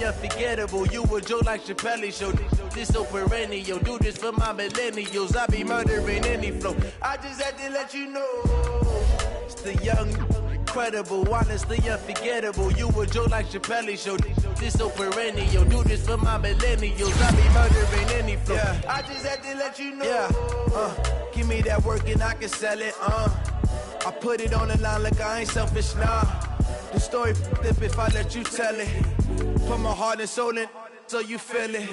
Unforgettable, you a joke like Chappelle show. This so perennial, do this for my millennials. I be murdering any flow. I just had to let you know, it's the young, incredible, honestly unforgettable. You a joke like Chappelle show. This so perennial, do this for my millennials. I be murdering any flow. Yeah. I just had to let you know. Yeah. Give me that work and I can sell it. I put it on the line like I ain't selfish, nah. The story flip if I let you tell it. Put my heart and soul in so you feel it.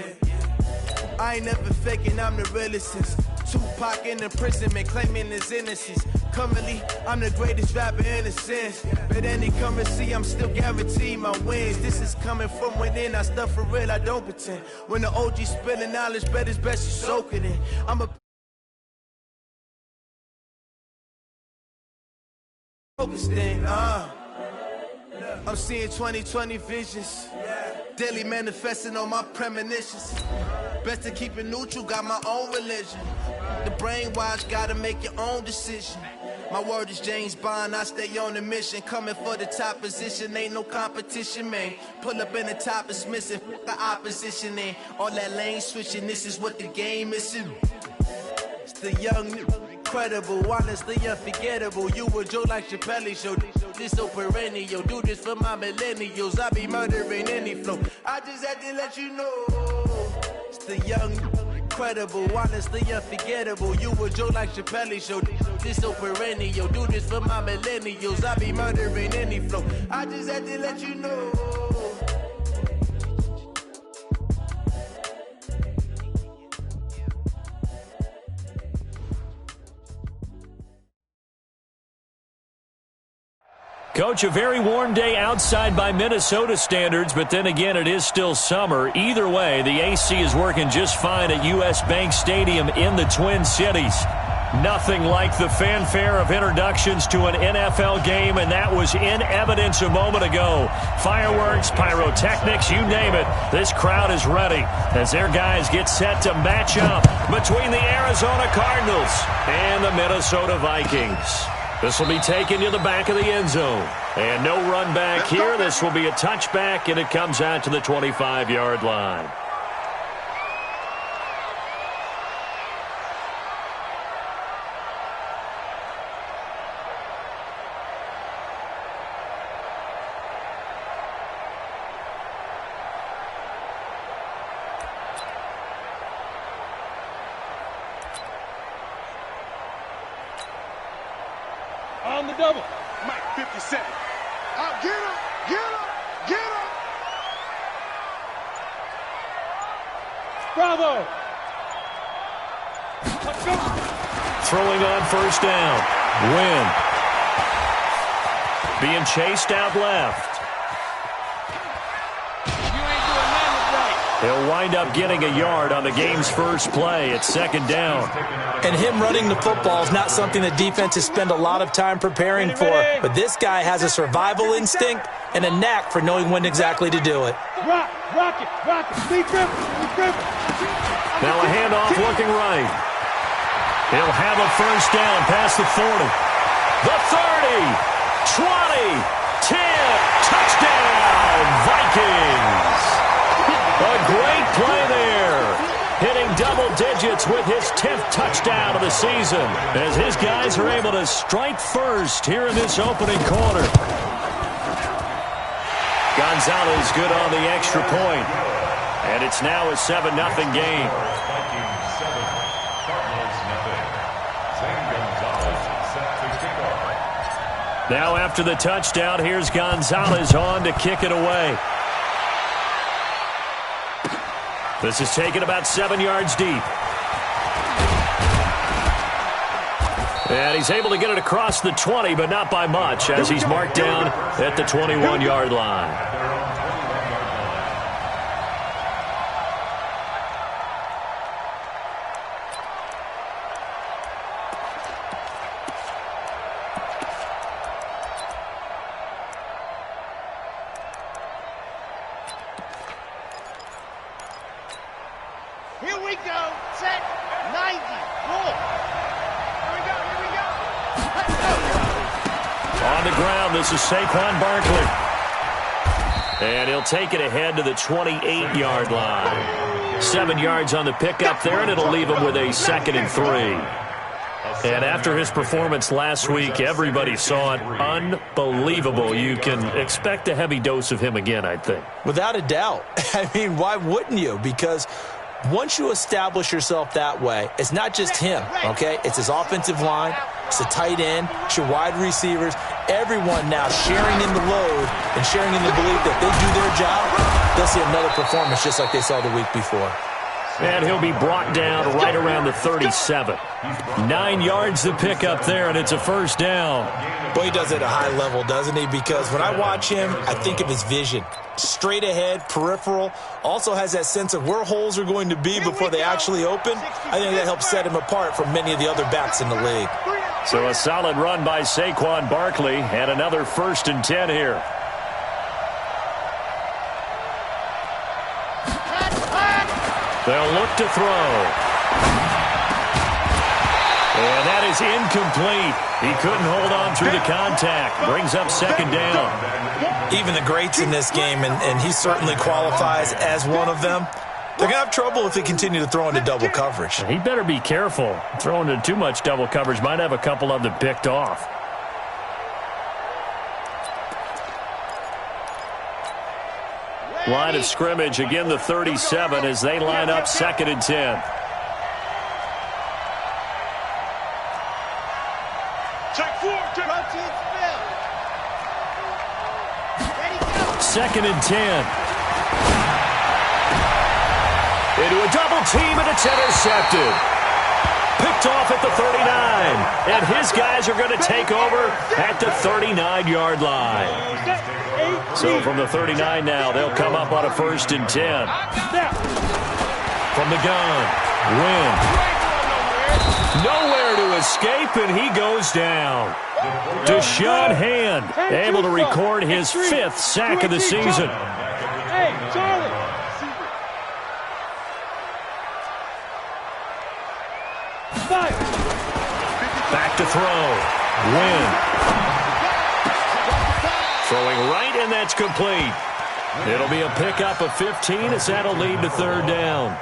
I ain't never faking, I'm the realest since Tupac in imprisonment, claiming his innocence. Currently, I'm the greatest rapper in a sense. But any come and see, I'm still guaranteed my wins. This is coming from within, I stuff for real, I don't pretend. When the OG spilling knowledge, bet it's best you soak it in. I'm a focus thing, I'm seeing 2020 visions. Daily manifesting on my premonitions. Best to keep it neutral, got my own religion. The brainwash, gotta make your own decision. My word is James Bond, I stay on a mission. Coming for the top position, ain't no competition, man. Pull up in the top is missing, the opposition in. All that lane switching, this is what the game is. It's the young, incredible, honestly unforgettable. You a joke like Chappelle show. This so perennial, do this for my millennials. I be murdering any flow. I just had to let you know, it's the young, incredible, honestly unforgettable. You a joke like Chappelle show. This so perennial, do this for my millennials. I be murdering any flow. I just had to let you know. Coach, a very warm day outside by Minnesota standards, but then again, it is still summer. Either way, the AC is working just fine at U.S. Bank Stadium in the Twin Cities. Nothing like the fanfare of introductions to an NFL game, and that was in evidence a moment ago. Fireworks, pyrotechnics, you name it. This crowd is ready as their guys get set to match up between the Arizona Cardinals and the Minnesota Vikings. This will be taken to the back of the end zone. And no run back here. This will be a touchback, and it comes out to the 25-yard line. On the double. Mike, 57. Out, get him, get him, get him. Bravo. Let's go. Throwing on first down. Win. Being chased out left. He'll wind up getting a yard on the game's first play at second down. And him running the football is not something that defenses spend a lot of time preparing for. But this guy has a survival instinct and a knack for knowing when exactly to do it. Rock it. Lead dribble. Now a handoff looking right. He'll have a first down past the 40. The 30, 20, 10, touchdown, Vikings. A great play there. Hitting double digits with his 10th touchdown of the season as his guys are able to strike first here in this opening quarter. Gonzalez good on the extra point. And it's now a 7-0 game. Now after the touchdown, here's Gonzalez on to kick it away. This is taken about 7 yards deep. And he's able to get it across the 20, but not by much, as he's marked down at the 21-yard line. Here we go. Set. 90. Roll. Here we go. Let's go. On the ground, this is Saquon Barkley. And he'll take it ahead to the 28-yard line. 7 yards on the pickup there, and it'll leave him with a 2nd and 3. And after his performance last week, everybody saw it. Unbelievable. You can expect a heavy dose of him again, I think. Without a doubt. I mean, why wouldn't you? Because once you establish yourself that way, it's not just him, okay? It's his offensive line, it's the tight end, it's your wide receivers, everyone now sharing in the load and sharing in the belief that they do their job, they'll see another performance just like they saw the week before. And he'll be brought down right around the 37. 9 yards to pick up there, and it's a first down. Boy, he does it at a high level, doesn't he? Because when I watch him, I think of his vision. Straight ahead, peripheral, also has that sense of where holes are going to be before they actually open. I think that helps set him apart from many of the other backs in the league. So a solid run by Saquon Barkley, and another 1st and 10 here. They'll look to throw. And that is incomplete. He couldn't hold on through the contact. Brings up 2nd down. Even the greats in this game, and he certainly qualifies as one of them, they're going to have trouble if they continue to throw into double coverage. He better be careful. Throwing into too much double coverage might have a couple of them picked off. Line of scrimmage, again the 37 as they line up 2nd and 10. Second and 10. Into a double team, and it's intercepted. Picked off at the 39. And his guys are going to take over at the 39-yard line. So from the 39 now, they'll come up on a 1st and 10. From the gun, Wynn. Nowhere to escape, and he goes down. Deshaun Hand able to record his 5th sack of the season. Hey, Charlie. Back to throw. Wynn. Throwing right, and that's complete. It'll be a pickup of 15 as that'll lead to 3rd down.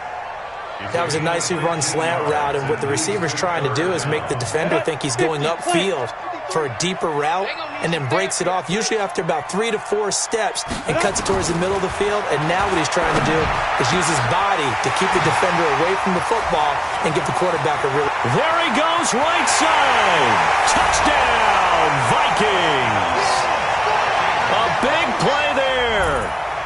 That was a nicely run slant route, and what the receiver's trying to do is make the defender think he's going upfield for a deeper route and then breaks it off, usually after about 3 to 4 steps, and cuts it towards the middle of the field. And now what he's trying to do is use his body to keep the defender away from the football and give the quarterback a real... There he goes, right side. Touchdown, Vikings. A big play there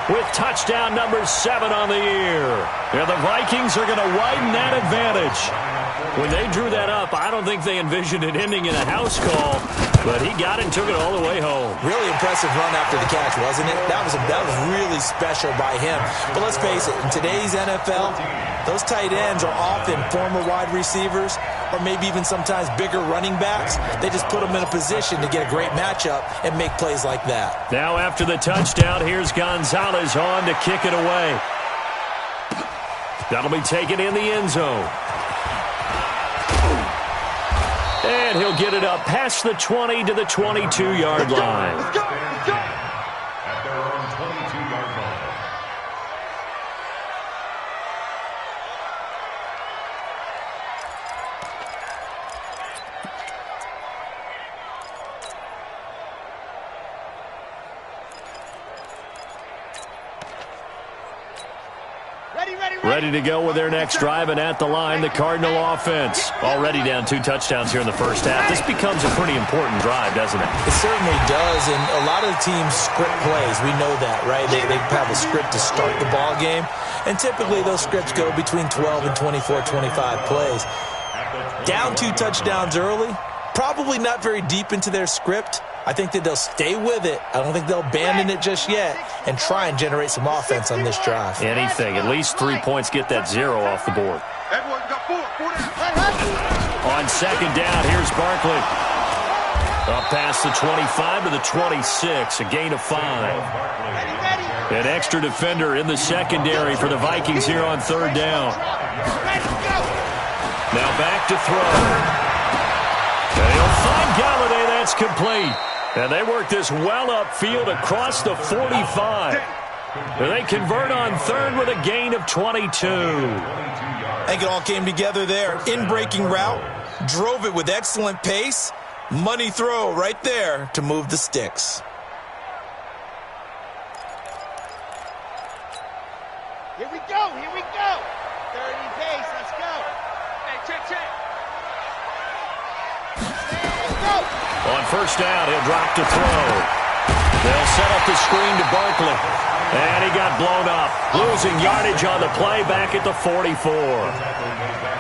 with touchdown number 7 on the year. And the Vikings are going to widen that advantage. When they drew that up, I don't think they envisioned it ending in a house call, but he got it and took it all the way home. Really impressive run after the catch, wasn't it? That was really special by him. But let's face it, in today's NFL, those tight ends are often former wide receivers or maybe even sometimes bigger running backs. They just put them in a position to get a great matchup and make plays like that. Now after the touchdown, here's Gonzalez on to kick it away. That'll be taken in the end zone. And he'll get it up past the 20 to the 22-yard line. Let's go. At their own 22-yard line. Ready to go with their next drive, and at the line, the Cardinal offense. Already down 2 touchdowns here in the first half. This becomes a pretty important drive, doesn't it? It certainly does, and a lot of the teams script plays. We know that, right? They have a script to start the ball game, and typically those scripts go between 12 and 24, 25 plays. Down 2 touchdowns early, probably not very deep into their script. I think that they'll stay with it. I don't think they'll abandon it just yet and try and generate some offense on this drive. Anything. At least 3 points, get that 0 off the board. On second down, here's Barkley. Up past the 25 to the 26, a gain of 5. An extra defender in the secondary for the Vikings here on third down. Now back to throw. And he'll find Galladay. That's complete. And they work this well upfield across the 45. They convert on third with a gain of 22. I think it all came together there. In-breaking route, drove it with excellent pace. Money throw right there to move the sticks. Here we go, here we go. 30 pace, let's go. Hey, check. Let's go. On first down, he'll drop to throw. They'll set up the screen to Barkley. And he got blown up, losing yardage on the play back at the 44.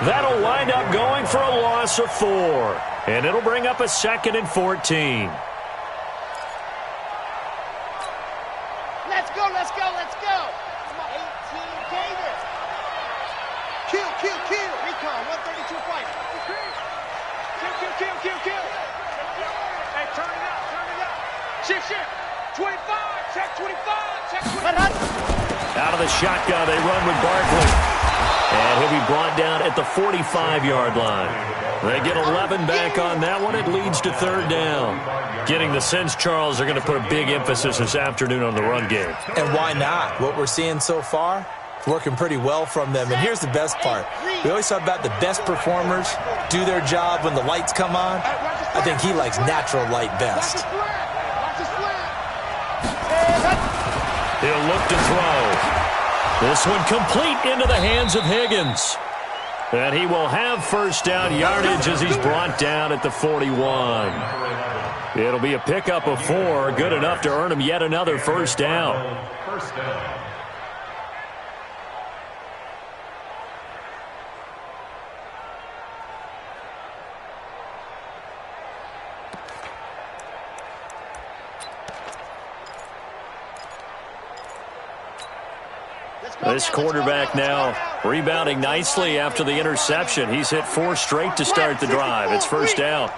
That'll wind up going for a loss of 4. And it'll bring up a 2nd and 14. Let's go. Come on, 18 Gators. Kill. Recon, 132 fight. Kill. Hey, turn it out. Shift. 25, check 25. Out of the shotgun, they run with Barkley. And he'll be brought down at the 45-yard line. They get 11 back on that one. It leads to 3rd down. Getting the sense, Charles, they're going to put a big emphasis this afternoon on the run game. And why not? What we're seeing so far, it's working pretty well from them. And here's the best part. We always talk about the best performers do their job when the lights come on. I think he likes natural light best. He'll look to throw. This one complete into the hands of Higgins. And he will have first down yardage as he's brought down at the 41. It'll be a pickup of 4, good enough to earn him yet another first down. This quarterback now rebounding nicely after the interception. He's hit 4 straight to start the drive. It's first down.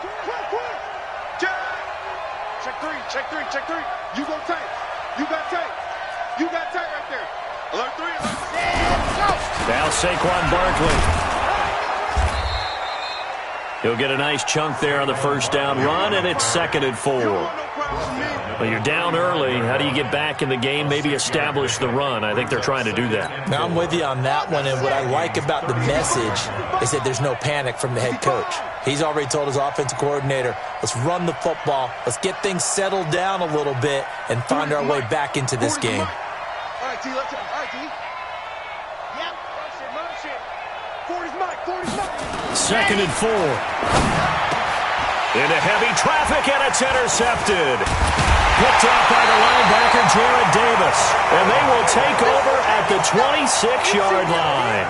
Check three. You go tight. You got tight right there. Alert 3. Now Saquon Barkley. He'll get a nice chunk there on the first down run, and it's 2nd and 4. Well, you're down early. How do you get back in the game, maybe establish the run? I think they're trying to do that. Now, I'm with you on that one, and what I like about the message is that there's no panic from the head coach. He's already told his offensive coordinator, let's run the football, let's get things settled down a little bit, and find our way back into this game. All right, T, let's go. All right, T. Yep. Motion. 40's Mike. 2nd and 4. Into heavy traffic, and it's intercepted. Picked off by the linebacker, Jared Davis. And they will take over at the 26-yard line.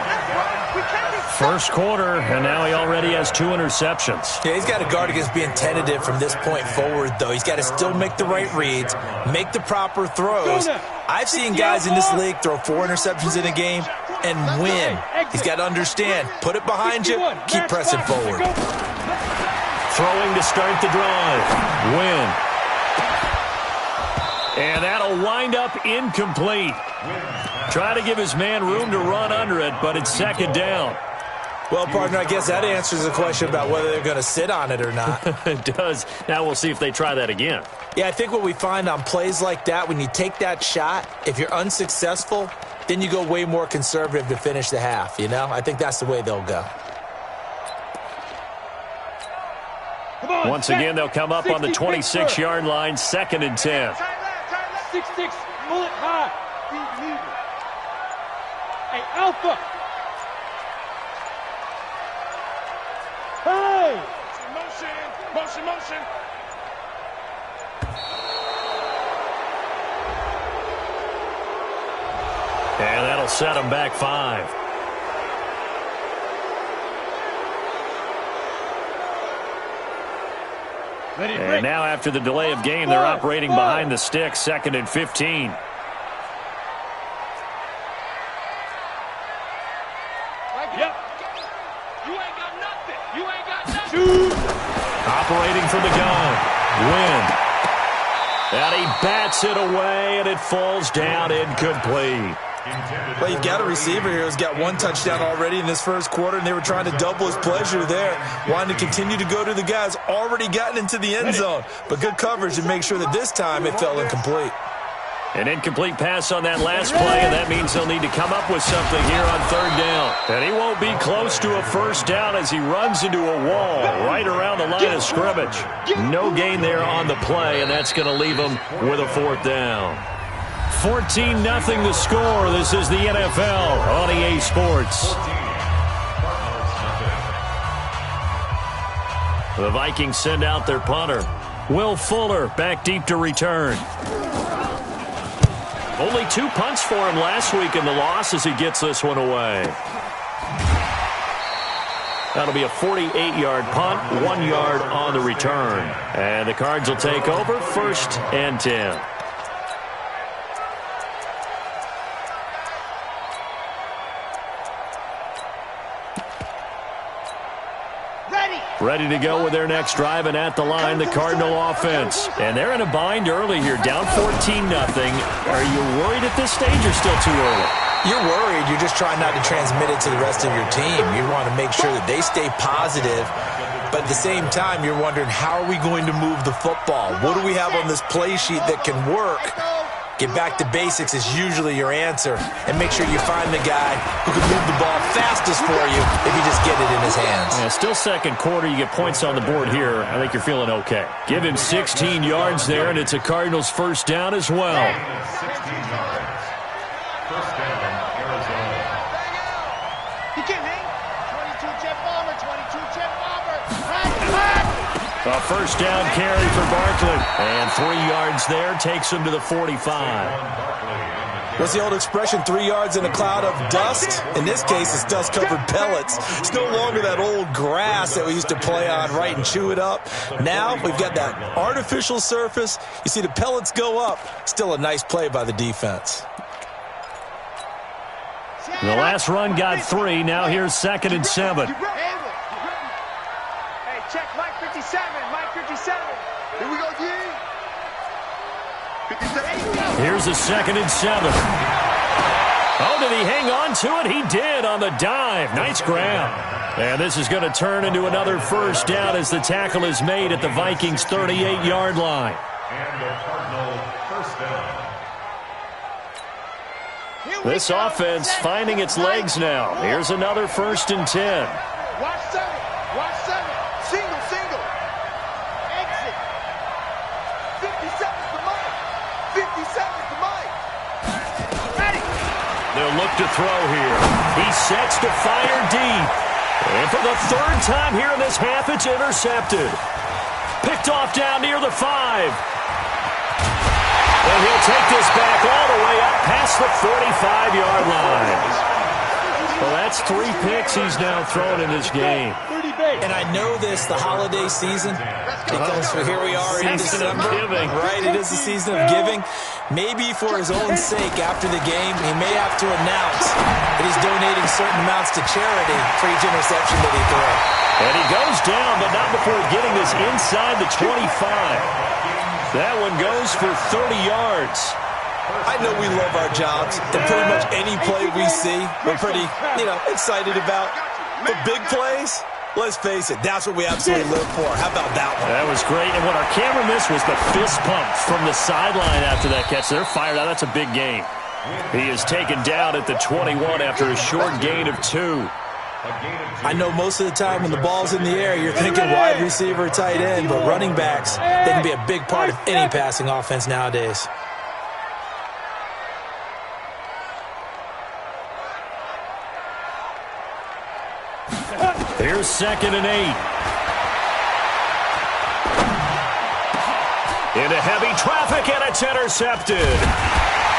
First quarter, and now he already has 2 interceptions. Yeah, he's got to guard against being tentative from this point forward, though. He's got to still make the right reads, make the proper throws. I've seen guys in this league throw 4 interceptions in a game and win. He's got to understand, put it behind you, keep pressing forward. Throwing to start the drive. Win. And that'll wind up incomplete. Try to give his man room to run under it, but it's 2nd down. Well, partner, I guess that answers the question about whether they're going to sit on it or not. It does. Now we'll see if they try that again. Yeah, I think what we find on plays like that, when you take that shot, if you're unsuccessful, then you go way more conservative to finish the half, you know? I think that's the way they'll go. Once again, they'll come up on the 26-yard line, 2nd and 10. 6-6, bullet high. Hey, Alpha. Hey! Motion. And that'll set them back 5. And now after the delay of game, they're operating behind the sticks, 2nd and 15. Yep. You ain't got nothing. Operating from the gun. Win. And he bats it away, and it falls down incomplete. Well, you've got a receiver here who's got 1 touchdown already in this first quarter, and they were trying to double his pleasure there, wanting to continue to go to the guys already gotten into the end zone. But good coverage to make sure that this time it fell incomplete. An incomplete pass on that last play, and that means they'll need to come up with something here on third down. And he won't be close to a first down as he runs into a wall right around the line of scrimmage. No gain there on the play, and that's going to leave him with a fourth down. 14-0 the score. This is the NFL on EA Sports. The Vikings send out their punter. Will Fuller back deep to return. Only 2 punts for him last week in the loss as he gets this one away. That'll be a 48-yard punt, 1 yard on the return. And the Cards will take over, 1st and 10. Ready to go with their next drive, and at the line, the Cardinal offense. And they're in a bind early here, down 14-0. Are you worried at this stage or still too early? You're worried. You're just trying not to transmit it to the rest of your team. You want to make sure that they stay positive. But at the same time, you're wondering, how are we going to move the football? What do we have on this play sheet that can work? Get back to basics is usually your answer. And make sure you find the guy who can move the ball fastest for you if you just get it in his hands. Yeah, still second quarter. You get points on the board here. I think you're feeling okay. Give him 16 yards there, and it's a Cardinals first down as well. 16 yards. First down, Arizona. He can't hang. 22 Jet Bomber, 22 Jet Bomber. A first down carry for Barkley. And 3 yards there takes him to the 45. What's the old expression, 3 yards in a cloud of dust? In this case, it's dust-covered pellets. It's no longer that old grass that we used to play on, right, and chew it up. Now we've got that artificial surface. You see the pellets go up. Still a nice play by the defense. The last run got 3. Now here's 2nd and 7. Hey, check Mike 57. Mike 57. Here we go, D. 57. Here's a 2nd and 7. Oh, did he hang on to it? He did on the dive. Nice grab. And this is going to turn into another first down as the tackle is made at the Vikings' 38-yard line. And the Cardinal first down. This offense finding its legs now. Here's another 1st and 10. Watch 7. Watch 7. Single, single. Exit. 57's the Mike. 57's the Mike. Ready. They'll look to throw here. He sets to fire deep. And for the 3rd time here in this half, it's intercepted. Picked off down near the 5. And he'll take this back all the way up past the 45-yard line. Well, that's 3 picks he's now thrown in this game. And I know this, the holiday season, because here we are in December, right? It is the season of giving. Maybe for his own sake, after the game, he may have to announce that he's donating certain amounts to charity for each interception that he throws. And he goes down, but not before getting this inside the 25. That one goes for 30 yards. I know we love our jobs, and pretty much any play we see, we're pretty, excited about. But big plays, let's face it, that's what we absolutely live for. How about that one? That was great, and what our camera missed was the fist pump from the sideline after that catch. They're fired out. That's a big gain. He is taken down at the 21 after a short gain of 2. I know most of the time when the ball's in the air, you're thinking wide receiver, tight end, but running backs, they can be a big part of any passing offense nowadays. Here's 2nd and 8. Into heavy traffic, and it's intercepted.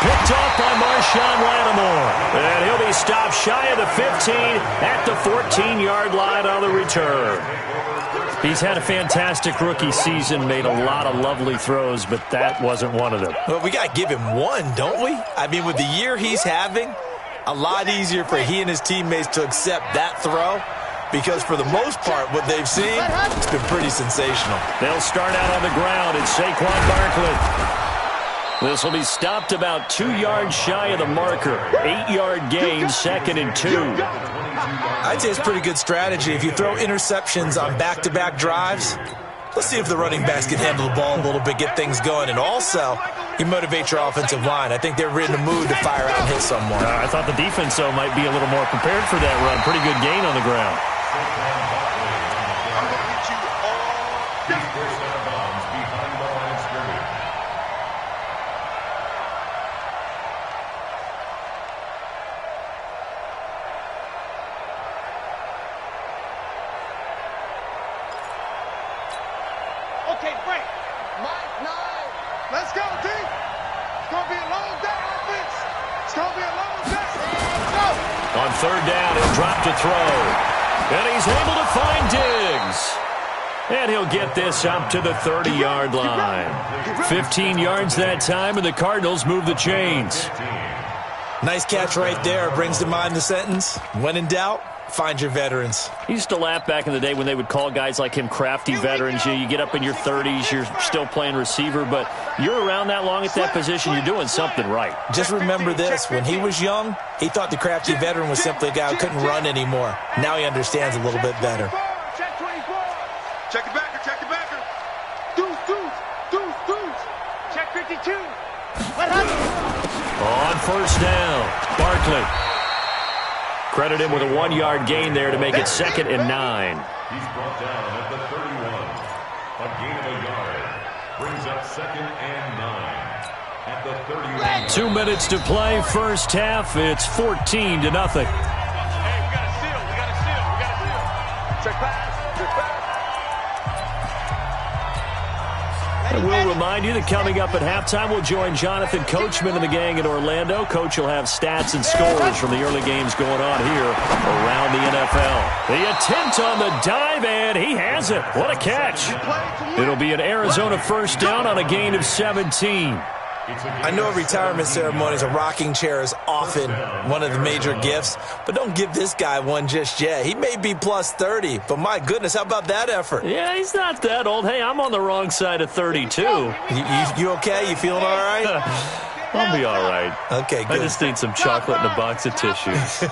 Picked off by Marshawn Lattimore. And he'll be stopped shy of the 15 at the 14-yard line on the return. He's had a fantastic rookie season, made a lot of lovely throws, but that wasn't one of them. Well, we got to give him one, don't we? I mean, with the year he's having, a lot easier for he and his teammates to accept that throw, because for the most part, what they've seen, it's been pretty sensational. They'll start out on the ground. It's Saquon Barkley. This will be stopped about 2 yards shy of the marker. 8-yard gain, 2nd and 2. I'd say it's pretty good strategy. If you throw interceptions on back-to-back drives, let's see if the running backs can handle the ball a little bit, get things going. And also, You motivate your offensive line. I think they're in the mood to fire out and hit someone. I thought the defense, though, might be a little more prepared for that run. Pretty good gain on the ground. I'm going to get you all day. Behind the line of scrimmage. Okay, break. Mike, 9. Let's go, D. It's going to be a long day, offense. It's going to be a long day. Let's go. On third down, he'll drop to throw. And he's able to find Diggs. And he'll get this up to the 30-yard line. 15 yards that time, and the Cardinals move the chains. Nice catch right there. Brings to mind the sentence, when in doubt, find your veterans. He used to laugh back in the day when they would call guys like him crafty veterans. You get up in your 30s, you're still playing receiver, but you're around that long at that position, you're doing something right. Just remember this. When he was young, he thought the crafty veteran was simply a guy who couldn't run anymore. Now he understands a little bit better. Check 24. Check it backer, check it backer. Deuce, deuce, deuce, deuce. Check 52. What happened? On first down, Barkley. Credit him with a 1-yard gain there to make it 2nd and 9. He's brought down at the 31. A gain of a yard. Brings up 2nd and 9. At the 31. 2 minutes to play, first half. It's 14-0. Hey, we got a steal, we got a steal, we got a steal. Check pass, check pass. And we'll remind you that coming up at halftime, we'll join Jonathan Coachman and the gang in Orlando. Coach will have stats and scores from the early games going on here around the NFL. The attempt on the dive, and he has it. What a catch. It'll be an Arizona first down on a gain of 17. I know at retirement ceremonies, a rocking chair is often one of the major gifts, but don't give this guy one just yet. He may be plus 30, but my goodness, how about that effort? Yeah, he's not that old. Hey, I'm on the wrong side of 32. You okay? You feeling all right? I'll be all right. Okay, good. I just need some chocolate and a box of tissues.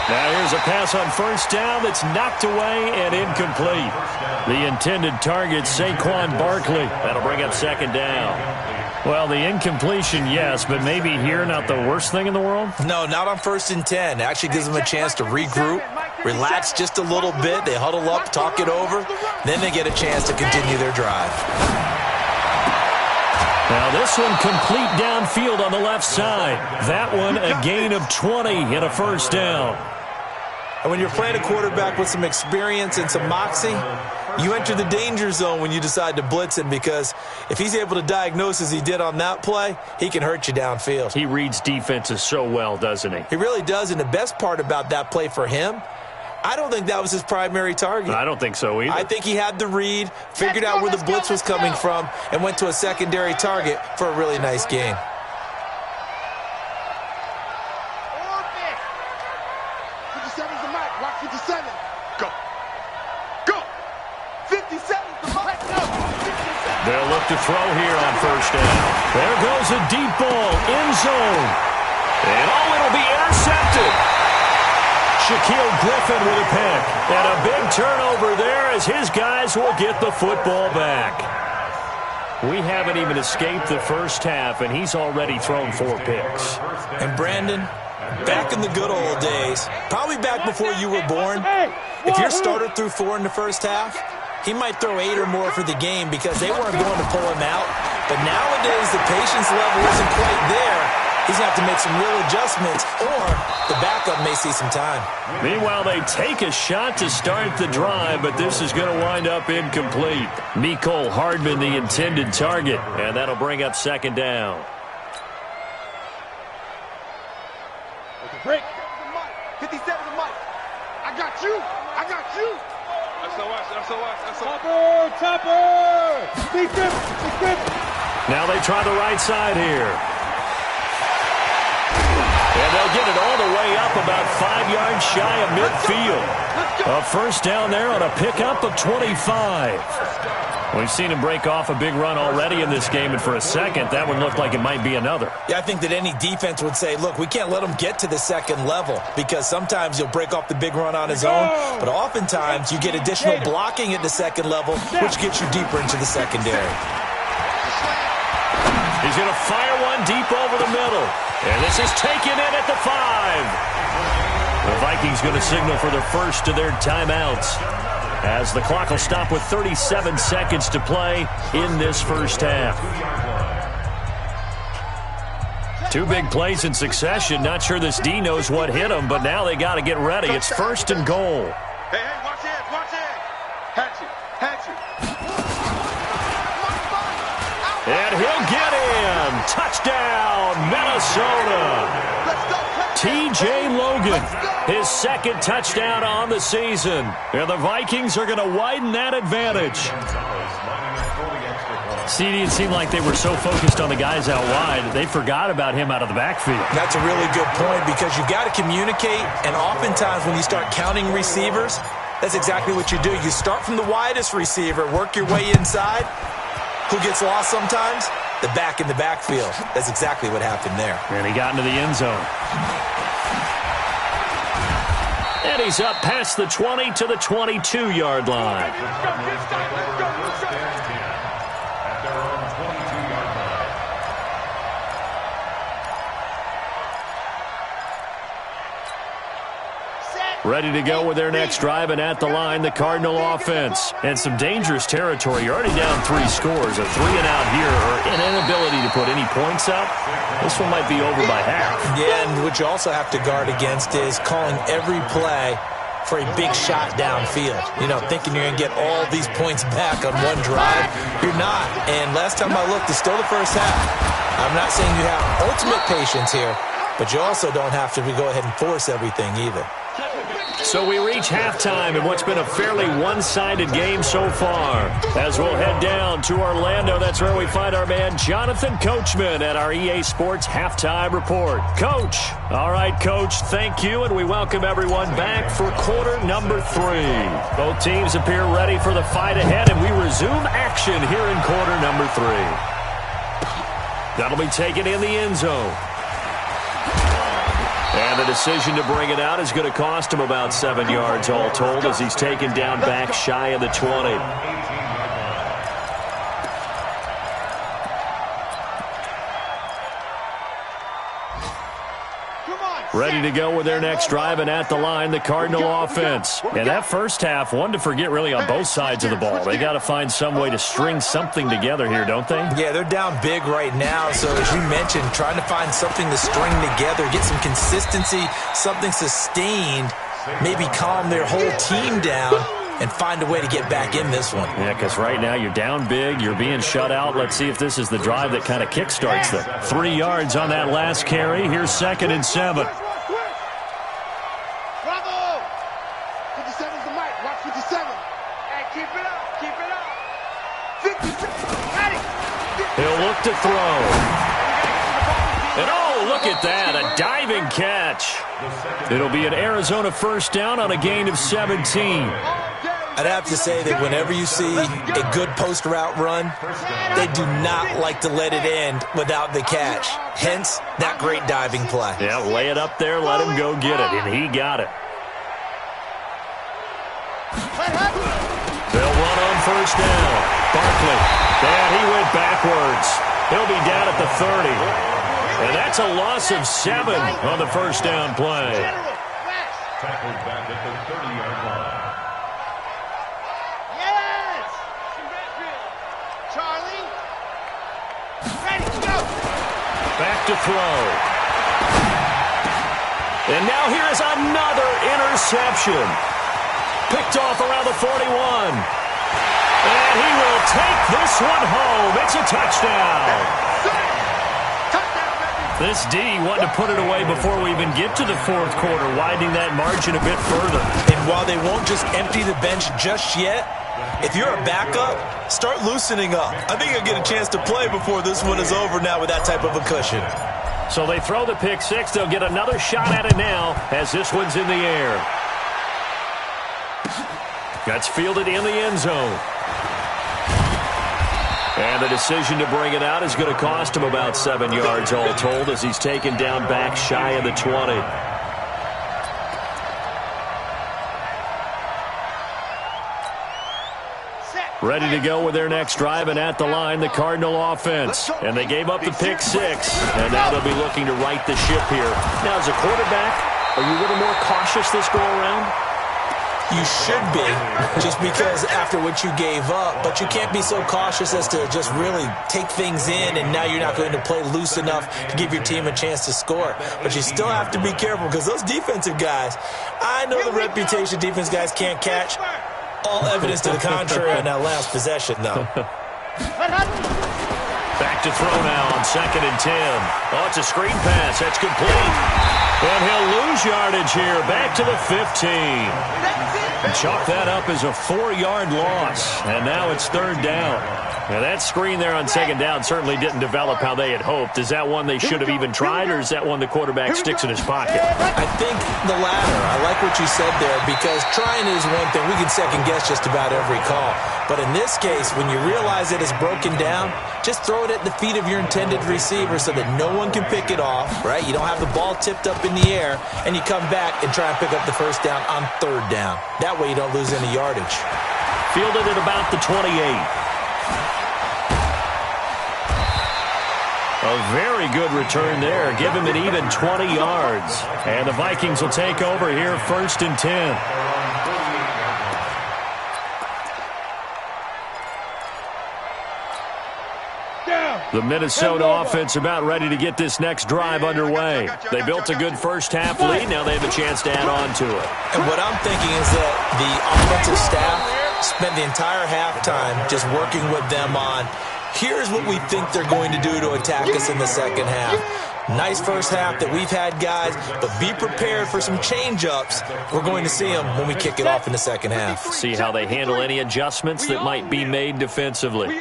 Now here's a pass on first down that's knocked away and incomplete. The intended target, Saquon Barkley. That'll bring up 2nd down. Well, the incompletion, yes, but maybe here not the worst thing in the world? No, not on 1st and 10. It actually gives them a chance to regroup, relax just a little bit. They huddle up, talk it over. Then they get a chance to continue their drive. Now this one complete downfield on the left side. That one a gain of 20 and a first down. And when you're playing a quarterback with some experience and some moxie, you enter the danger zone when you decide to blitz him, because if he's able to diagnose as he did on that play, he can hurt you downfield. He reads defenses so well, doesn't he? He really does, and the best part about that play for him, I don't think that was his primary target. I don't think so either. I think he had the read, figured out where the blitz was coming from, and went to a secondary target for a really nice gain. 57's the mic. Watch 57. Go. Go. 57's the mic. Go. 57. They'll look to throw here on first down. There goes a deep ball, end zone. And it'll be intercepted. Shaquille Griffin with a pick. And a big turnover there as his guys will get the football back. We haven't even escaped the first half, and he's already thrown 4 picks. And Brandon, back in the good old days, probably back before you were born, if your starter threw 4 in the first half, he might throw 8 or more for the game because they weren't going to pull him out. But nowadays, the patience level isn't quite there. He's going to have to make some real adjustments, or the backup may see some time. Meanwhile, they take a shot to start the drive, but this is going to wind up incomplete. Mecole Hardman, the intended target, and that'll bring up 2nd down. Break. 57's the mic. I got you. I got you. Topper. Big grip. Now they try the right side here. And they'll get it all the way up about 5 yards shy of midfield. A first down there on a pickup of 25. We've seen him break off a big run already in this game, and for a second, that one looked like it might be another. Yeah, I think that any defense would say, look, we can't let him get to the second level because sometimes he'll break off the big run on his own, but oftentimes you get additional blocking at the second level, which gets you deeper into the secondary. He's going to fire one deep over the middle, and this is taken in at the 5. The Vikings going to signal for the first of their timeouts, as the clock will stop with 37 seconds to play in this first half. Two big plays in succession. Not sure this D knows what hit him, but now they got to get ready. It's first and goal. Hey, watch it, watch it. Hatch it. And he'll get in. Touchdown, Minnesota. Let's go. T.J. Logan, his second touchdown on the season. And the Vikings are going to widen that advantage. CD, it seemed like they were so focused on the guys out wide, they forgot about him out of the backfield. That's a really good point because you've got to communicate, and oftentimes when you start counting receivers, that's exactly what you do. You start from the widest receiver, work your way inside. Who gets lost sometimes? The back in the backfield. That's exactly what happened there. And he got into the end zone. And he's up past the 20 to the 22-yard line. Ready to go with their next drive, and at the line, the Cardinal offense. And some dangerous territory. You're already down 3 scores. A 3-and-out here, or an inability to put any points up. This one might be over by half. Yeah, and what you also have to guard against is calling every play for a big shot downfield. You know, thinking you're going to get all these points back on one drive. You're not. And last time I looked, it's still the first half. I'm not saying you have ultimate patience here, but you also don't have to go ahead and force everything either. So we reach halftime in what's been a fairly one-sided game so far. As we'll head down to Orlando, that's where we find our man Jonathan Coachman at our EA Sports Halftime Report. Coach. All right, Coach, thank you, and we welcome everyone back for quarter number 3. Both teams appear ready for the fight ahead, and we resume action here in quarter number 3. That'll be taken in the end zone. And the decision to bring it out is going to cost him about 7 yards all told as he's taken down back shy of the 20. Ready to go with their next drive, and at the line, the Cardinal offense. And that first half, one to forget really on both sides of the ball. They got to find some way to string something together here, don't they? Yeah, they're down big right now. So as you mentioned, trying to find something to string together, get some consistency, something sustained, maybe calm their whole team down and find a way to get back in this one. Yeah, because right now you're down big, you're being shut out. Let's see if this is the drive that kind of kickstarts them. 3 yards on that last carry. Here's 2nd and 7. Bravo! 57's the mic. Watch 57. Hey, keep it up. Keep it up. 57. Got it. He'll look to throw. And oh, look at that, a diving catch. It'll be an Arizona first down on a gain of 17. I'd have to say that whenever you see a good post route run, they do not like to let it end without the catch. Hence, that great diving play. Yeah, lay it up there, let him go get it, and he got it. They'll run on first down. Barkley, and he went backwards. He'll be down at the 30. And that's a loss of 7 on the first down play. Tackled back at the 30-yard line. Yes! Charlie. Ready, go! Back to throw. And now here is another interception. Picked off around the 41. And he will take this one home. It's a touchdown. This D wanted to put it away before we even get to the fourth quarter, widening that margin a bit further. And while they won't just empty the bench just yet, if you're a backup, start loosening up. I think you'll get a chance to play before this one is over now with that type of a cushion. So they throw the pick six. They'll get another shot at it now as this one's in the air. That's fielded in the end zone. And the decision to bring it out is going to cost him about 7 yards all told as he's taken down back shy of the 20. Ready to go with their next drive, and at the line, the Cardinal offense. And they gave up the pick 6, and now they'll be looking to right the ship here. Now, as a quarterback, are you a little more cautious this go-around? You should be, just because after what you gave up, but you can't be so cautious as to just really take things in, and now you're not going to play loose enough to give your team a chance to score. But you still have to be careful, because those defensive guys, I know the reputation defense guys can't catch. All evidence to the contrary on that last possession, though. Back to throw now on 2nd and 10. Oh, it's a screen pass. That's complete. And he'll lose yardage here. Back to the 15. Chalk that up as a 4-yard loss. And now it's 3rd down. Now, that screen there on 2nd down certainly didn't develop how they had hoped. Is that one they should have even tried, or is that one the quarterback sticks in his pocket? I think the latter. I like what you said there, because trying is one thing. We can second-guess just about every call. But in this case, when you realize that it's broken down, just throw it at the feet of your intended receiver so that no one can pick it off, right? You don't have the ball tipped up in the air, and you come back and try and pick up the 1st down on 3rd down. That way you don't lose any yardage. Fielded at about the 28. A very good return there. Give him an even 20 yards. And the Vikings will take over here 1st and 10. The Minnesota offense about ready to get this next drive underway. They built a good first-half lead. Now they have a chance to add on to it. And what I'm thinking is that the offensive staff spent the entire halftime just working with them on, here's what we think they're going to do to attack us in the second half. Nice first half that we've had, guys, but be prepared for some change-ups. We're going to see them when we kick it off in the second half. See how they handle any adjustments that might be made defensively.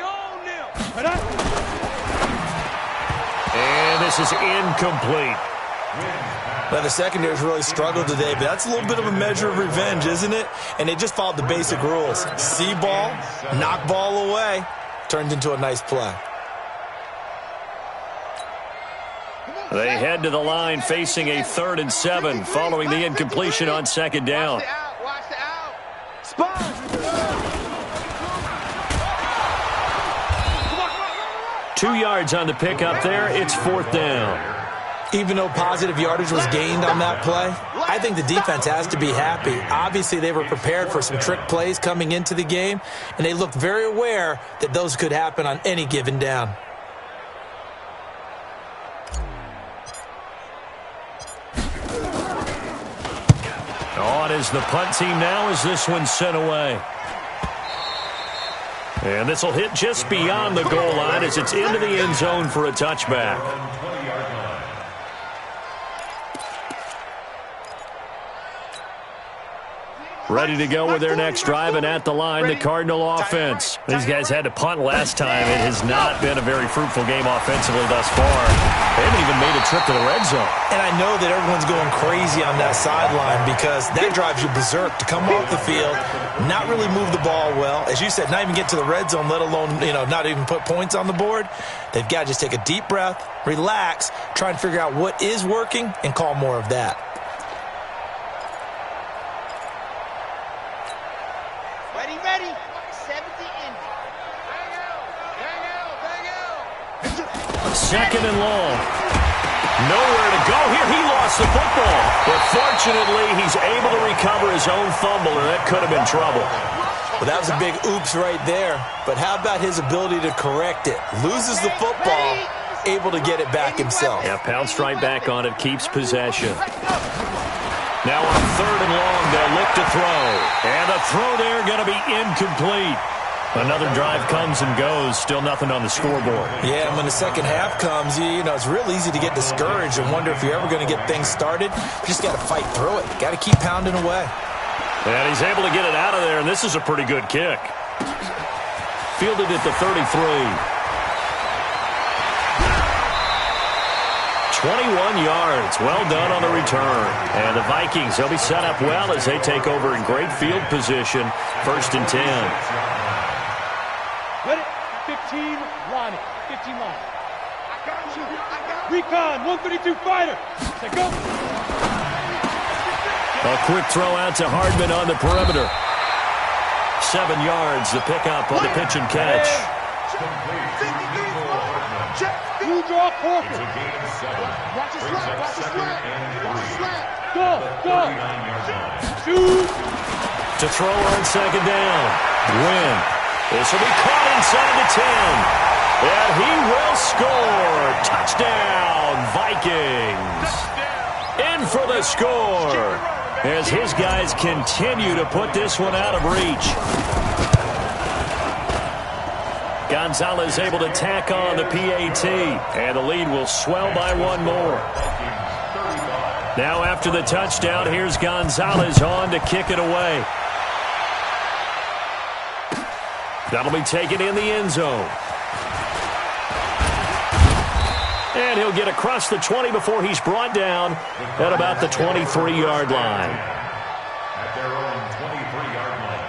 And this is incomplete. Well, the secondary's really struggled today, but that's a little bit of a measure of revenge, isn't it? And they just followed the basic rules. See ball, knock ball away. Turned into a nice play. They head to the line facing a 3rd and 7 following the incompletion on 2nd down. Watch the out. Spot. 2 yards on the pickup there. It's 4th down. Even though positive yardage was gained on that play, I think the defense has to be happy. Obviously, they were prepared for some trick plays coming into the game, and they looked very aware that those could happen on any given down. On is the punt team now as this one's sent away. And this will hit just beyond the goal line as it's into the end zone for a touchback. Ready to go with their next drive, and at the line, the Cardinal offense. These guys had to punt last time. It has not been a very fruitful game offensively thus far. They haven't even made a trip to the red zone. And I know that everyone's going crazy on that sideline because that drives you berserk to come off the field, not really move the ball well. As you said, not even get to the red zone, let alone, not even put points on the board. They've got to just take a deep breath, relax, try and figure out what is working, and call more of that. Ready. 70 in. 2nd and long. Nowhere to go here. He lost the football. But fortunately, he's able to recover his own fumble, and that could have been trouble. Well, that was a big oops right there. But how about his ability to correct it? Loses the football, able to get it back himself. Yeah, pounced right back on it, keeps possession. Now on 3rd and long, they'll look to throw. And the throw there going to be incomplete. Another drive comes and goes. Still nothing on the scoreboard. Yeah, and when the second half comes, it's real easy to get discouraged and wonder if you're ever going to get things started. You just got to fight through it. Got to keep pounding away. And he's able to get it out of there, and this is a pretty good kick. Fielded at the 33. 21 yards. Well done on the return. And the Vikings, they'll be set up well as they take over in great field position. 1st and 10. Ready? 15. 15 line. 15 line. I got you. Recon, 132 fighter. Say go. A quick throw out to Hardman on the perimeter. 7 yards, the pickup on the pitch and catch. You draw corker. It's a gain of 7. Watch his Brings slant. up Watch his second slant. and Watch his 3. slant. At Go. the Go. 39-yard line. Shoot. To throw on second down. Win. This will be caught inside the 10. And he will score. Touchdown, Vikings. In for the score as his guys continue to put this one out of reach. Gonzalez able to tack on the PAT, and the lead will swell by 1 more. Now after the touchdown, here's Gonzalez on to kick it away. That'll be taken in the end zone. And he'll get across the 20 before he's brought down at about the 23-yard line. At their own 23-yard line.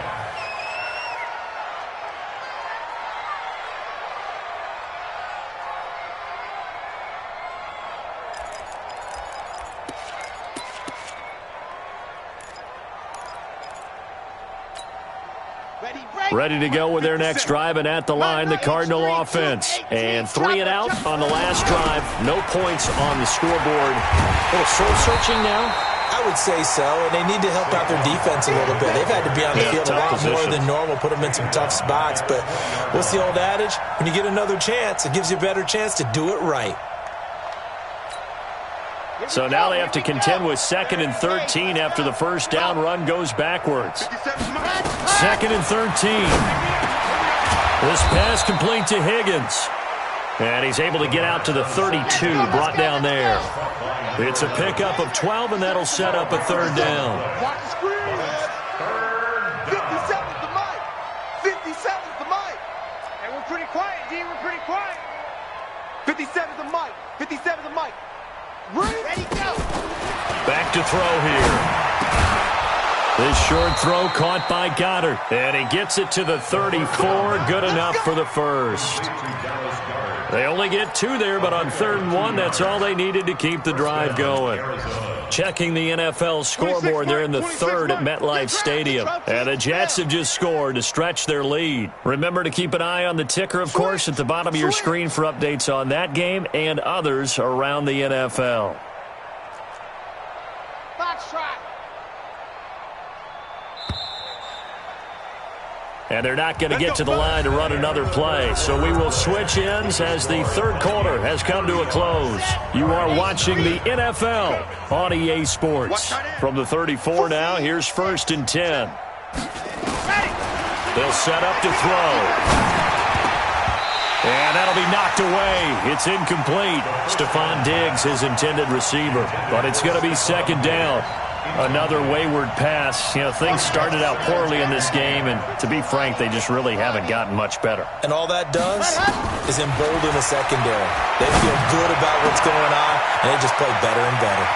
Ready to go with their next drive, and at the line, the Cardinal offense. And 3 and out on the last drive. No points on the scoreboard. A little soul-searching now? I would say so, and they need to help out their defense a little bit. They've had to be on the field a lot more than normal, put them in some tough spots. But what's the old adage? When you get another chance, it gives you a better chance to do it right. So now they have to contend with 2nd and 13 after the first down run goes backwards. 2nd and 13. This pass complete to Higgins. And he's able to get out to the 32, brought down there. It's a pickup of 12, and that'll set up a 3rd down. 57's the mic. 57's the mic. Hey, we're pretty quiet, D. We're pretty quiet. 57's the mic. 57's the mic. Ready, go. Back to throw here. This short throw caught by Goddard. And he gets it to the 34. Good enough for the first. They only get 2 there, but on 3rd and 1, that's all they needed to keep the drive going. Checking the NFL scoreboard, they're in the 3rd at MetLife Stadium. And the Jets have just scored to stretch their lead. Remember to keep an eye on the ticker, of course, at the bottom of your screen for updates on that game and others around the NFL. Box try. And they're not going to get to the line to run another play. So we will switch ends as the 3rd quarter has come to a close. You are watching the NFL on EA Sports. From the 34 now, here's 1st and 10. They'll set up to throw. And that'll be knocked away. It's incomplete. Stephon Diggs, his intended receiver. But it's going to be 2nd down. Another wayward pass. You know, things started out poorly in this game, and to be frank, they just really haven't gotten much better. And all that does is embolden the secondary. They feel good about what's going on, and they just play better and better.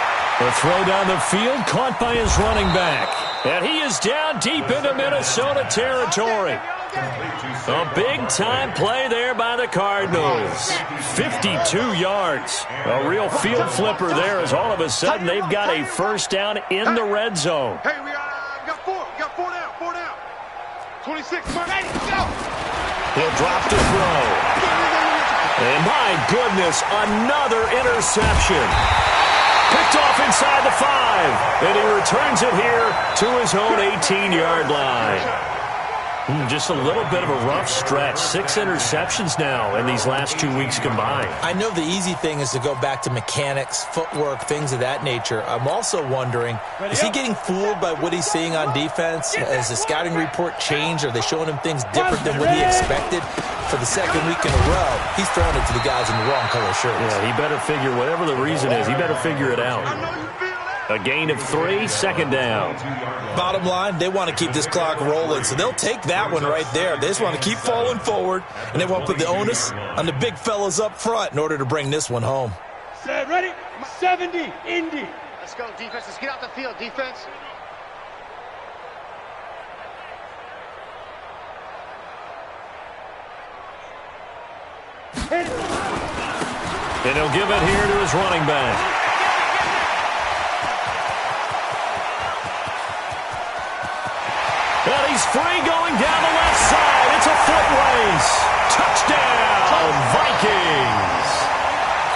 The throw down the field caught by his running back. And he is down deep into Minnesota territory. A big-time play there by the Cardinals. 52 yards. A real field flipper there as all of a sudden they've got a 1st down in the red zone. Hey, we got 4. We got 4 down. 4 down. 26. Ready, go. He'll drop to throw. And my goodness, another interception. Picked off inside the 5. And he returns it here to his own 18-yard line. Just a little bit of a rough stretch. 6 interceptions now in these last 2 weeks combined. I know the easy thing is to go back to mechanics, footwork, things of that nature. I'm also wondering, is he getting fooled by what he's seeing on defense? Has the scouting report changed? Are they showing him things different than what he expected? For the 2nd week in a row, he's throwing it to the guys in the wrong color shirts. Yeah, he better figure, whatever the reason is, he better figure it out. A gain of 3, 2nd down. Bottom line, they want to keep this clock rolling, so they'll take that one right there. They just want to keep falling forward, and they want to put the onus on the big fellas up front in order to bring this one home. Set, ready? 70, Indy. Let's go, defense. Let's get out the field, defense. And he'll give it here to his running back. And he's free going down the left side. It's a foot race. Touchdown, Vikings.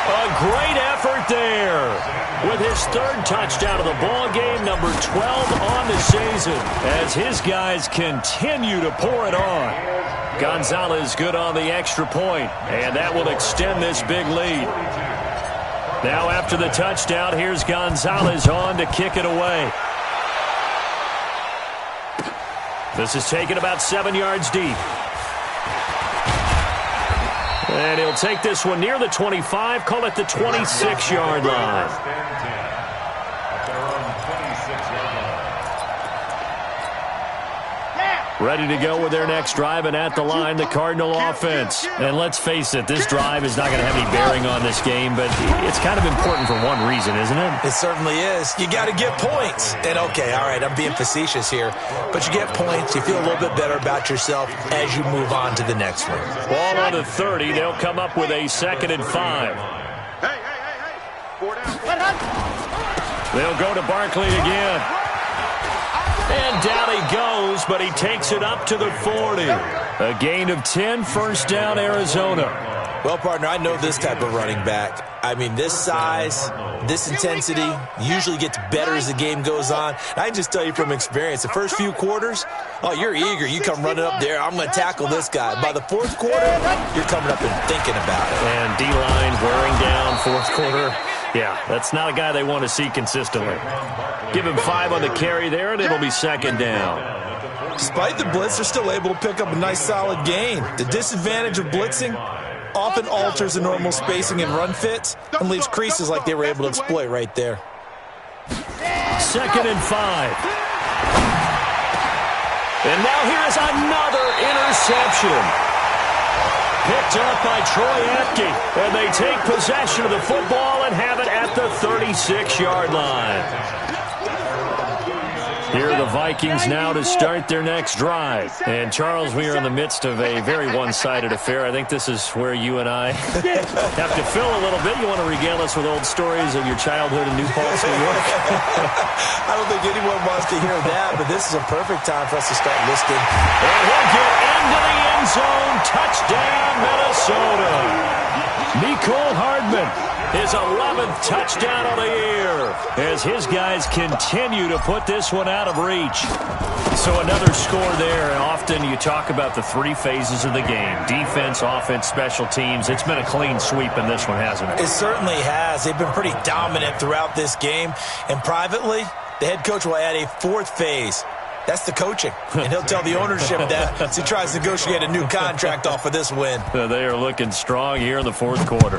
A great effort there. With his third touchdown of the ball game, number 12 on the season, as his guys continue to pour it on. Gonzalez good on the extra point, and that will extend this big lead. Now after the touchdown, here's Gonzalez on to kick it away. This is taken about 7 yards deep. And he'll take this one near the 25, call it the 26-yard line. Ready to go with their next drive, and at the line, the Cardinal offense. And let's face it, this drive is not going to have any bearing on this game, but it's kind of important for one reason, isn't it? It certainly is. You got to get points. And, okay, all right, I'm being facetious here, but you get points, you feel a little bit better about yourself as you move on to the next one. Ball on the 30. They'll come up with a 2nd and 5. Hey. 4 down. They'll go to Barkley again. And down he goes, but he takes it up to the 40. A gain of 10, first down, Arizona. Well, partner, I know this type of running back. I mean, this size, this intensity usually gets better as the game goes on. And I can just tell you from experience, the first few quarters, oh, you're eager. You come running up there, I'm going to tackle this guy. By the fourth quarter, you're coming up and thinking about it. And D-line wearing down fourth quarter. Yeah, that's not a guy they want to see consistently. Give him 5 on the carry there, and it'll be 2nd down. Despite the blitz, they're still able to pick up a nice solid gain. The disadvantage of blitzing often alters the normal spacing and run fits and leaves creases like they were able to exploit right there. 2nd and 5. And now here is another interception. Picked up by Troy Apke, and they take possession of the football and have it at the 36-yard line. Here are the Vikings now to start their next drive. And, Charles, we are in the midst of a very one-sided affair. I think this is where you and I have to fill a little bit. You want to regale us with old stories of your childhood in New Paltz, New York? I don't think anyone wants to hear that, but this is a perfect time for us to start listing. And he'll get into the end zone. Touchdown, Minnesota. Mecole Hardman, his 11th touchdown of the year, as his guys continue to put this one out of reach. So another score there, and often you talk about the 3 phases of the game: defense, offense, special teams. It's been a clean sweep in this one, hasn't it? It certainly has. They've been pretty dominant throughout this game, and privately, the head coach will add a 4th phase. That's the coaching, and he'll tell the ownership that as he tries to negotiate a new contract off of this win. They are looking strong here in the fourth quarter.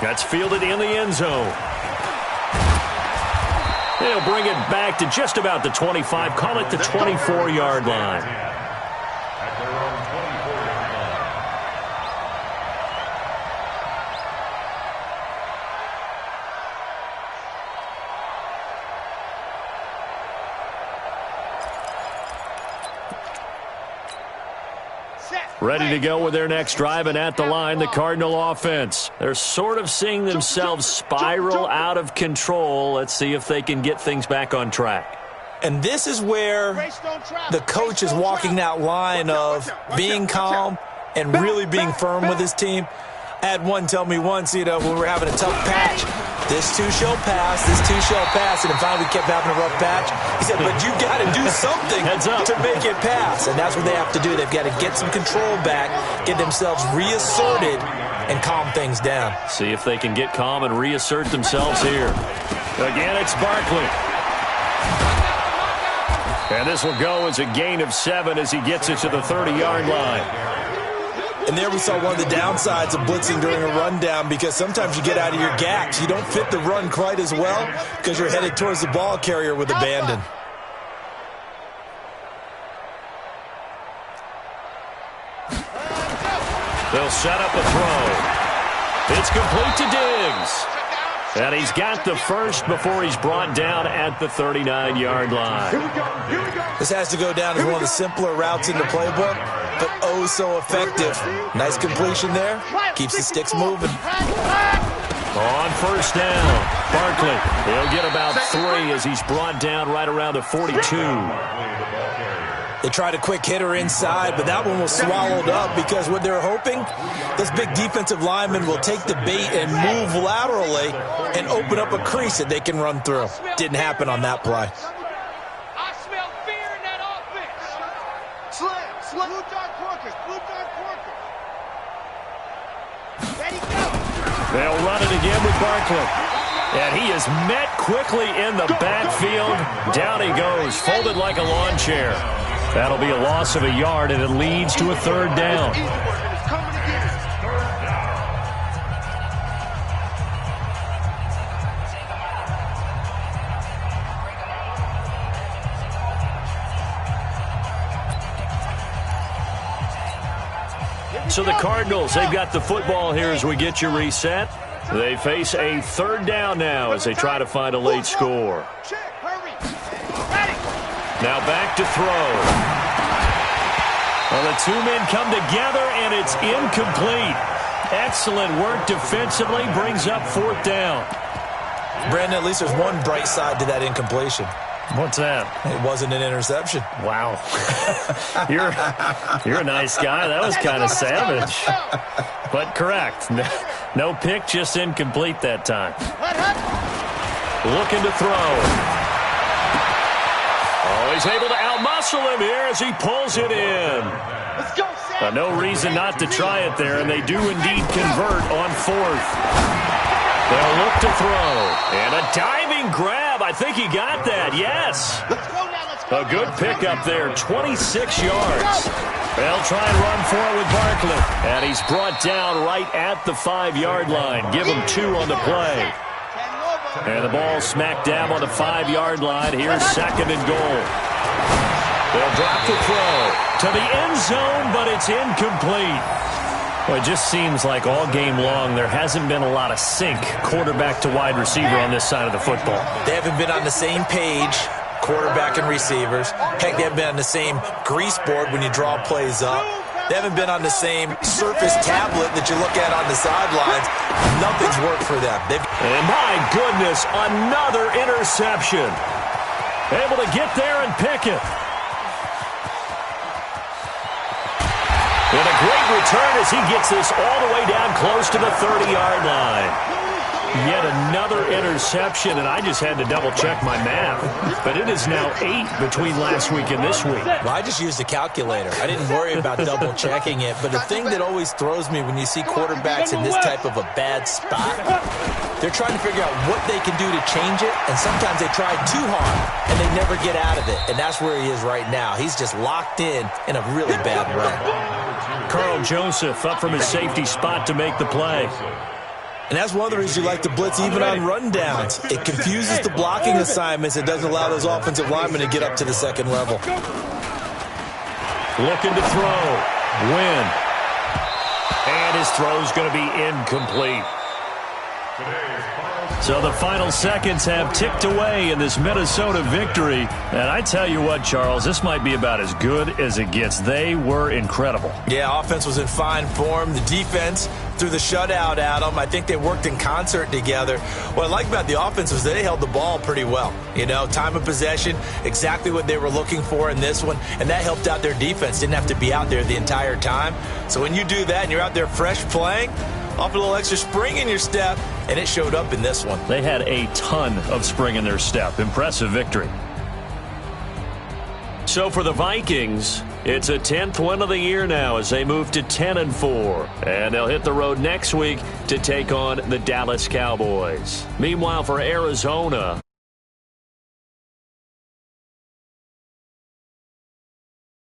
That's fielded in the end zone. They'll bring it back to just about the 25. Call it the 24-yard line. Ready to go with their next drive, and at the line, the Cardinal offense. They're sort of seeing themselves spiral out of control. Let's see if they can get things back on track. And this is where the coach is walking that line of being calm and really being firm with his team. I had one tell me once, when we were having a tough patch, this too shall pass, this too shall pass, and then finally we kept having a rough patch. He said, but you got to do something to make it pass, and that's what they have to do. They've got to get some control back, get themselves reasserted, and calm things down. See if they can get calm and reassert themselves here. Again, it's Barkley. And this will go as a gain of 7 as he gets it to the 30-yard line. And there we saw one of the downsides of blitzing during a rundown, because sometimes you get out of your gaps. You don't fit the run quite as well because you're headed towards the ball carrier with abandon. They'll set up a throw. It's complete to Diggs. And he's got the first before he's brought down at the 39-yard line. This has to go down as one of the simpler routes in the playbook, but oh so effective. Nice completion there. Keeps the sticks moving. On first down, Barkley. He'll get about 3 as he's brought down right around the 42. They tried a quick hitter inside, but that one was swallowed up because what they're hoping, this big defensive lineman will take the bait and move laterally and open up a crease that they can run through. Didn't happen on that play. I smell fear in that offense. Slam. Blue dog porkers. Ready, go. They'll run it again with Barkley. And he is met quickly in the backfield. Down he goes, folded like a lawn chair. That'll be a loss of a yard, and it leads to a third down. So the Cardinals, they've got the football here as we get you reset. They face a third down now as they try to find a late score. Now back to throw. Well, the two men come together, and it's incomplete. Excellent work defensively, brings up fourth down. Brandon, at least there's one bright side to that incompletion. What's that? It wasn't an interception. Wow. You're a nice guy. That was kind of savage. But correct. No pick, just incomplete that time. Looking to throw. Oh, he's able to outmuscle him here as he pulls it in. No reason not to try it there, and they do indeed convert on fourth. They'll look to throw. And a diving grab. I think he got that. Yes. A good pickup there. 26 yards. They'll try and run for it with Barkley. And he's brought down right at the 5-yard line. Give him 2 on the play. And the ball smack dab on the 5-yard line. Here's second and goal. They'll drop the throw to the end zone, but it's incomplete. Well, it just seems like all game long there hasn't been a lot of sync quarterback to wide receiver on this side of the football. They haven't been on the same page, quarterback and receivers. Heck, they haven't been on the same grease board when you draw plays up. They haven't been on the same Surface tablet that you look at on the sidelines. Nothing's worked for them. And my goodness, another interception. Able to get there and pick it. And a great return as he gets this all the way down close to the 30-yard line. Yet another interception, and I just had to double-check my math. But it is now 8 between last week and this week. Well, I just used a calculator. I didn't worry about double-checking it. But the thing that always throws me when you see quarterbacks in this type of a bad spot, they're trying to figure out what they can do to change it, and sometimes they try too hard, and they never get out of it. And that's where he is right now. He's just locked in a really bad run. Carl Joseph up from his safety spot to make the play. And that's one of the reasons you like to blitz even on rundowns. It confuses the blocking assignments. It doesn't allow those offensive linemen to get up to the second level. Looking to throw. Win. And his throw's going to be incomplete. So the final seconds have ticked away in this Minnesota victory. And I tell you what, Charles, this might be about as good as it gets. They were incredible. Yeah, offense was in fine form. The defense threw the shutout at them. I think they worked in concert together. What I like about the offense was they held the ball pretty well. You know, time of possession, exactly what they were looking for in this one. And that helped out their defense. Didn't have to be out there the entire time. So when you do that and you're out there fresh playing, off a little extra spring in your step, and it showed up in this one. They had a ton of spring in their step. Impressive victory. So for the Vikings, it's a 10th win of the year now as they move to 10-4. And they'll hit the road next week to take on the Dallas Cowboys. Meanwhile, for Arizona,